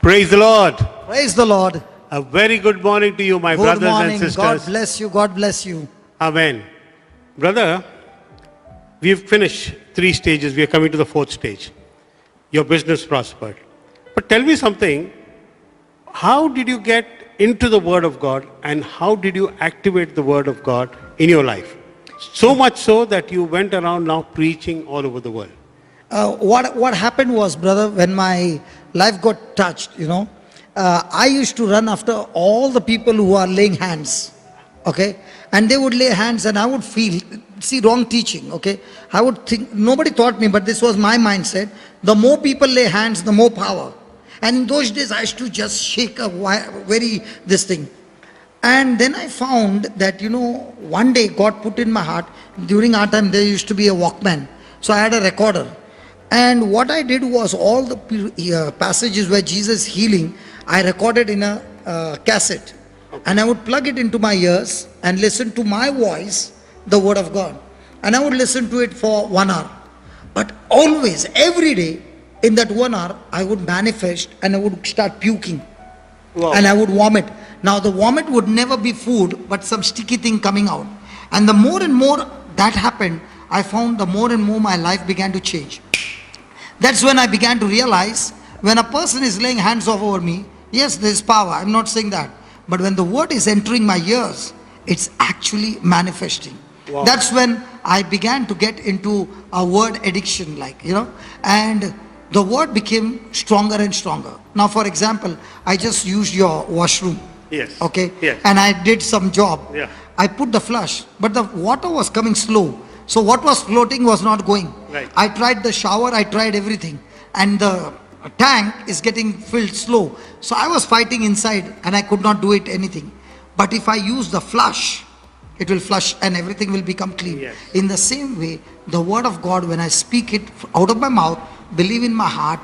Praise the Lord. Praise the Lord. A very good morning to you, my Good brothers morning. and sisters. God bless you. God bless you. Amen. Brother, we've finished 3 stages. We are coming to the 4th stage. Your business prospered. But tell me something. How did you get into the Word of God and how did you activate the Word of God in your life? So much so that you went around now preaching all over the world. What happened was, brother, when my life got touched, I used to run after all the people who are laying hands, okay? And they would lay hands and I would feel, wrong teaching, okay? I would think, nobody taught me, but this was my mindset. The more people lay hands, the more power. And in those days, I used to just shake this thing. And then I found that, one day God put in my heart, during our time, there used to be a Walkman. So I had a recorder. And what I did was all the passages where Jesus healing, I recorded in a cassette. And I would plug it into my ears and listen to my voice, the Word of God. And I would listen to it for 1 hour. But always, every day, in that 1 hour, I would manifest and I would start puking. Wow. And I would vomit. Now the vomit would never be food, but some sticky thing coming out. And the more and more that happened, I found the more and more my life began to change. That's when I began to realize, when a person is laying hands over me, yes, there is power, I'm not saying that. But when the word is entering my ears, it's actually manifesting. Wow. That's when I began to get into a word addiction, and the word became stronger and stronger. Now, for example, I just used your washroom. Yes. Okay? Yes. And I did some job. Yeah. I put the flush, but the water was coming slow. So what was floating was not going. Right. I tried the shower, I tried everything. And the tank is getting filled slow. So I was fighting inside and I could not do anything. But if I use the flush, it will flush and everything will become clean. Yes. In the same way, the word of God, when I speak it out of my mouth, believe in my heart,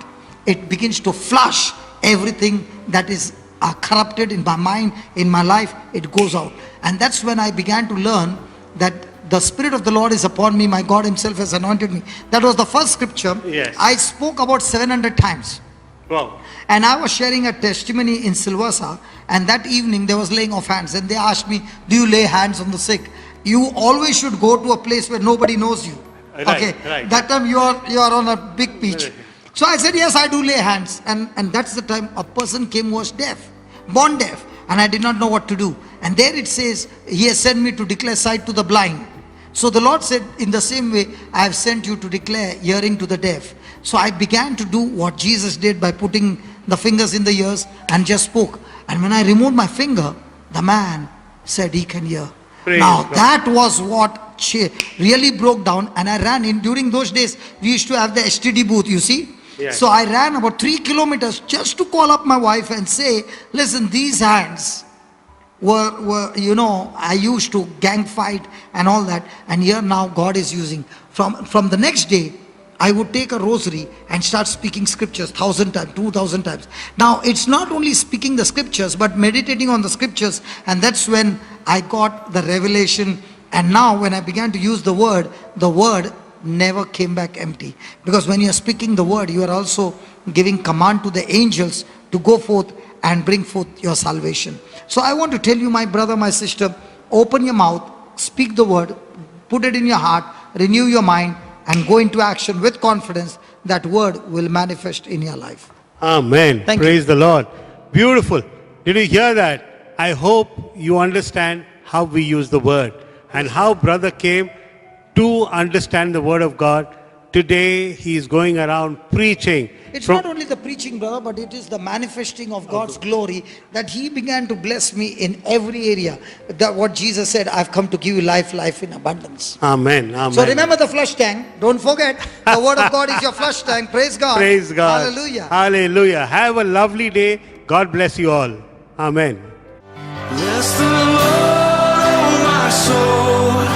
it begins to flush everything that is corrupted in my mind, in my life, it goes out. And that's when I began to learn that the Spirit of the Lord is upon me, my God Himself has anointed me. That was the first scripture. Yes. I spoke about 700 times. Wow. And I was sharing a testimony in Silvassa, and that evening there was laying of hands, and they asked me, do you lay hands on the sick? You always should go to a place where nobody knows you. Right, Okay. right. That time you are on a big beach. So I said, yes, I do lay hands. And that's the time a person came who was deaf, born deaf, and I did not know what to do. And there it says, He has sent me to declare sight to the blind. So the Lord said, in the same way, I have sent you to declare hearing to the deaf. So I began to do what Jesus did by putting the fingers in the ears and just spoke. And when I removed my finger, the man said he can hear. Praise Now God. that was what really broke down, and I ran in. During those days, we used to have the STD booth, you see. Yes. So I ran about 3 kilometers just to call up my wife and say, listen, these hands were I used to gang fight and all that, and here now God is using. From the next day, I would take a rosary and start speaking scriptures 1,000 times, 2,000 times. Now it's not only speaking the scriptures, but meditating on the scriptures, and that's when I got the revelation. And now when I began to use the word never came back empty. Because when you are speaking the word, you are also giving command to the angels to go forth and bring forth your salvation. So I want to tell you, my brother, my sister, open your mouth, speak the word, put it in your heart, renew your mind, and go into action with confidence. That word will manifest in your life. Amen. Thank you. Praise the Lord. Beautiful. Did you hear that? I hope you understand how we use the word and how brother came to understand the word of God. Today he is going around preaching. It's not only the preaching, brother, but it is the manifesting of God's glory, that He began to bless me in every area. That what Jesus said, I've come to give you life in abundance. Amen. Amen. So remember the flush tank. Don't forget, the word of God is your flush tank. Praise God. Praise God. Hallelujah. Hallelujah. Have a lovely day. God bless you all. Amen. Bless the Lord, oh my soul,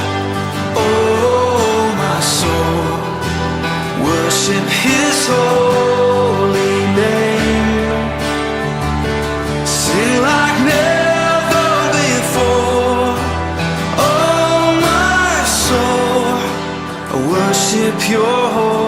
oh my soul, worship His holy name, sing like never before, oh my soul, worship your holy